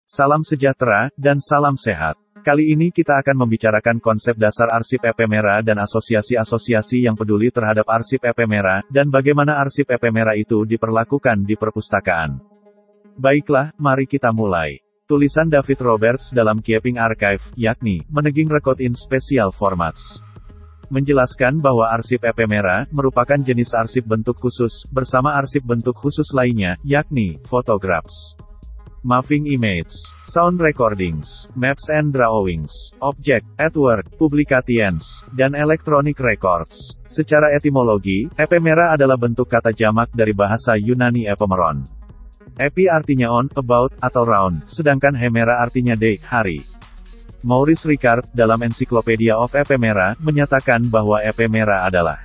Salam sejahtera, dan salam sehat. Kali ini kita akan membicarakan konsep dasar arsip epemera dan asosiasi-asosiasi yang peduli terhadap arsip epemera, dan bagaimana arsip epemera itu diperlakukan di perpustakaan. Baiklah, mari kita mulai. Tulisan David Roberts dalam Keeping Archive, yakni, Managing Record in Special Formats, menjelaskan bahwa arsip epemera merupakan jenis arsip bentuk khusus, bersama arsip bentuk khusus lainnya, yakni, photographs, moving images, sound recordings, maps and drawings, object, artwork, publications, dan electronic records. Secara etimologi, epemera adalah bentuk kata jamak dari bahasa Yunani epemeron. Epi artinya on, about, atau round, sedangkan hemera artinya day, hari. Maurice Ricard, dalam Encyclopedia of Ephemera, menyatakan bahwa epemera adalah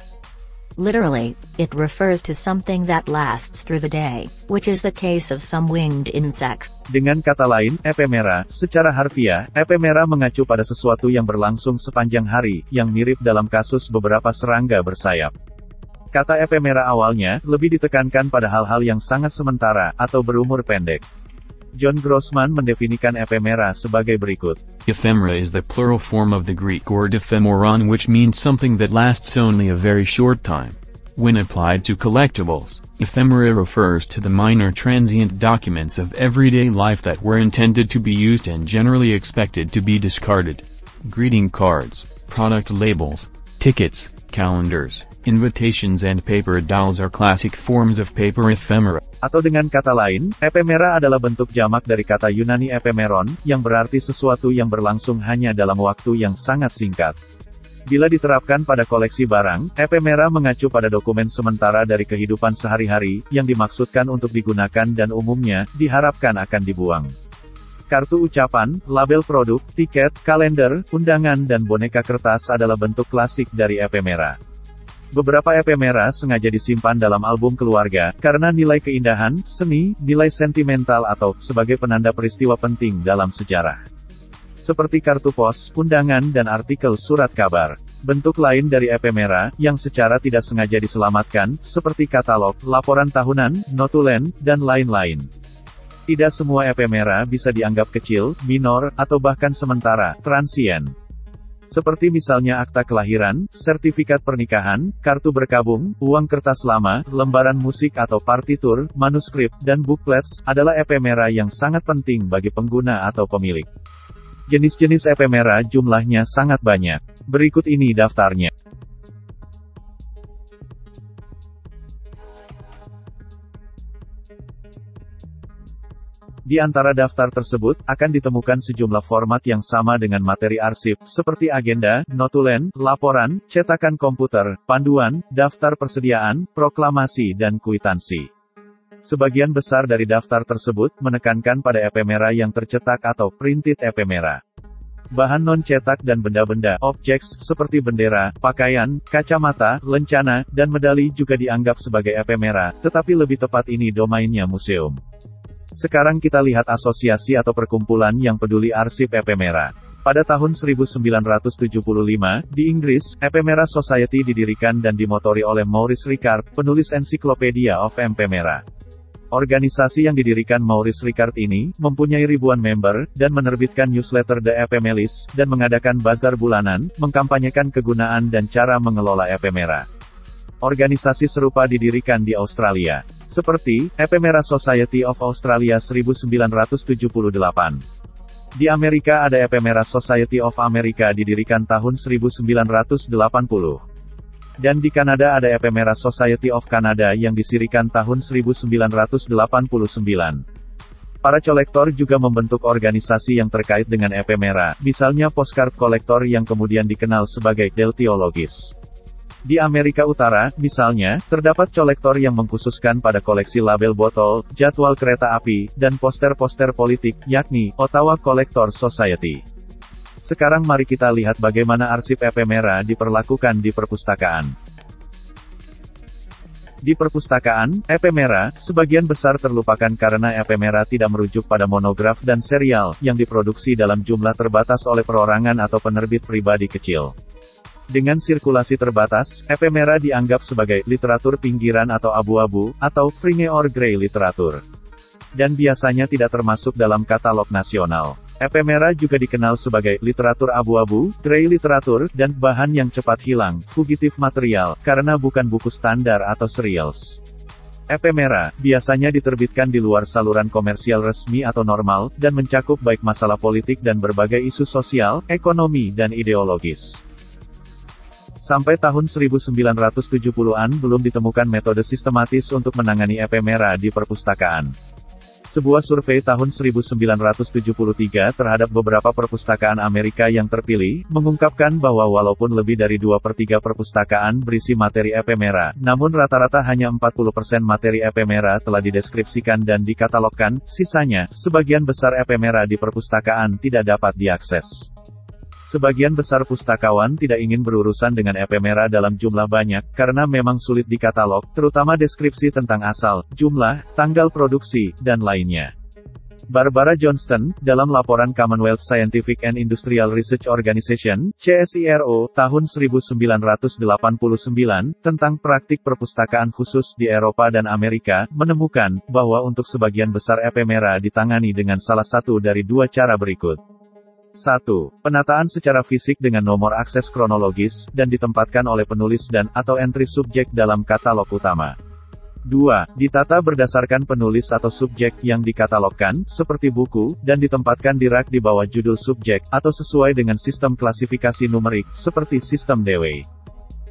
literally, it refers to something that lasts through the day, which is the case of some winged insects. Dengan kata lain, epemera, secara harfiah, epemera mengacu pada sesuatu yang berlangsung sepanjang hari, yang mirip dalam kasus beberapa serangga bersayap. Kata epemera awalnya, lebih ditekankan pada hal-hal yang sangat sementara, atau berumur pendek. John Grossman mendefinikan epemera sebagai berikut. Ephemera is the plural form of the Greek word ephemeron, which means something that lasts only a very short time. When applied to collectibles, ephemera refers to the minor transient documents of everyday life that were intended to be used and generally expected to be discarded. Greeting cards, product labels, tickets, calendars, invitations and paper dolls are classic forms of paper ephemera. Atau dengan kata lain, epemera adalah bentuk jamak dari kata Yunani epemeron, yang berarti sesuatu yang berlangsung hanya dalam waktu yang sangat singkat. Bila diterapkan pada koleksi barang, epemera mengacu pada dokumen sementara dari kehidupan sehari-hari, yang dimaksudkan untuk digunakan dan umumnya, diharapkan akan dibuang. Kartu ucapan, label produk, tiket, kalender, undangan dan boneka kertas adalah bentuk klasik dari epemera. Beberapa epemera sengaja disimpan dalam album keluarga, karena nilai keindahan, seni, nilai sentimental atau, sebagai penanda peristiwa penting dalam sejarah. Seperti kartu pos, undangan dan artikel surat kabar. Bentuk lain dari epemera, yang secara tidak sengaja diselamatkan, seperti katalog, laporan tahunan, notulen, dan lain-lain. Tidak semua epemera bisa dianggap kecil, minor, atau bahkan sementara, transien. Seperti misalnya akta kelahiran, sertifikat pernikahan, kartu berkabung, uang kertas lama, lembaran musik atau partitur, manuskrip, dan booklets, adalah epemera yang sangat penting bagi pengguna atau pemilik. Jenis-jenis epemera jumlahnya sangat banyak. Berikut ini daftarnya. Di antara daftar tersebut, akan ditemukan sejumlah format yang sama dengan materi arsip, seperti agenda, notulen, laporan, cetakan komputer, panduan, daftar persediaan, proklamasi dan kwitansi. Sebagian besar dari daftar tersebut, menekankan pada epemera yang tercetak atau printed epemera. Bahan non-cetak dan benda-benda, objeks, seperti bendera, pakaian, kacamata, lencana, dan medali juga dianggap sebagai epemera, tetapi lebih tepat ini domainnya museum. Sekarang kita lihat asosiasi atau perkumpulan yang peduli arsip epemera. Pada tahun 1975, di Inggris, Ephemera Society didirikan dan dimotori oleh Maurice Ricard, penulis Encyclopedia of Ephemera. Organisasi yang didirikan Maurice Ricard ini, mempunyai ribuan member, dan menerbitkan newsletter The Ephemelis, dan mengadakan bazar bulanan, mengkampanyekan kegunaan dan cara mengelola epemera. Organisasi serupa didirikan di Australia, seperti Ephemera Society of Australia 1978. Di Amerika ada Ephemera Society of America didirikan tahun 1980. Dan di Kanada ada Ephemera Society of Canada yang disirikan tahun 1989. Para kolektor juga membentuk organisasi yang terkait dengan epemera, misalnya Postcard Collector yang kemudian dikenal sebagai Deltiologis. Di Amerika Utara, misalnya, terdapat kolektor yang mengkhususkan pada koleksi label botol, jadwal kereta api, dan poster-poster politik, yakni Ottawa Collector Society. Sekarang mari kita lihat bagaimana arsip epemera diperlakukan di perpustakaan. Di perpustakaan, epemera, sebagian besar terlupakan karena epemera tidak merujuk pada monograf dan serial, yang diproduksi dalam jumlah terbatas oleh perorangan atau penerbit pribadi kecil. Dengan sirkulasi terbatas, epemera dianggap sebagai literatur pinggiran atau abu-abu, atau fringe or grey literatur. dan biasanya tidak termasuk dalam katalog nasional. Ephemera juga dikenal sebagai literatur abu-abu, grey literatur, dan bahan yang cepat hilang, fugitive material, karena bukan buku standar atau serials. Ephemera biasanya diterbitkan di luar saluran komersial resmi atau normal, dan mencakup baik masalah politik dan berbagai isu sosial, ekonomi, dan ideologis. Sampai tahun 1970-an belum ditemukan metode sistematis untuk menangani ephemera di perpustakaan. Sebuah survei tahun 1973 terhadap beberapa perpustakaan Amerika yang terpilih, mengungkapkan bahwa walaupun lebih dari 2/3 perpustakaan berisi materi ephemera, namun rata-rata hanya 40% materi ephemera telah dideskripsikan dan dikatalogkan, sisanya, sebagian besar ephemera di perpustakaan tidak dapat diakses. Sebagian besar pustakawan tidak ingin berurusan dengan ephemera dalam jumlah banyak, karena memang sulit dikatalog, terutama deskripsi tentang asal, jumlah, tanggal produksi, dan lainnya. Barbara Johnston, dalam laporan Commonwealth Scientific and Industrial Research Organization, CSIRO, tahun 1989, tentang praktik perpustakaan khusus di Eropa dan Amerika, menemukan, bahwa untuk sebagian besar ephemera ditangani dengan salah satu dari dua cara berikut. 1. Penataan secara fisik dengan nomor akses kronologis, dan ditempatkan oleh penulis dan/atau entry subjek dalam katalog utama. 2. Ditata berdasarkan penulis atau subjek yang dikatalogkan, seperti buku, dan ditempatkan di rak di bawah judul subjek, atau sesuai dengan sistem klasifikasi numerik, seperti sistem Dewey.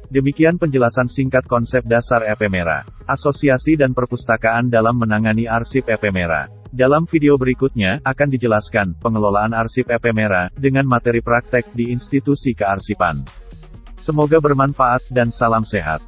Demikian penjelasan singkat konsep dasar ephemera, asosiasi dan perpustakaan dalam menangani arsip ephemera. Dalam video berikutnya, akan dijelaskan pengelolaan arsip ephemera dengan materi praktek di institusi kearsipan. Semoga bermanfaat dan salam sehat.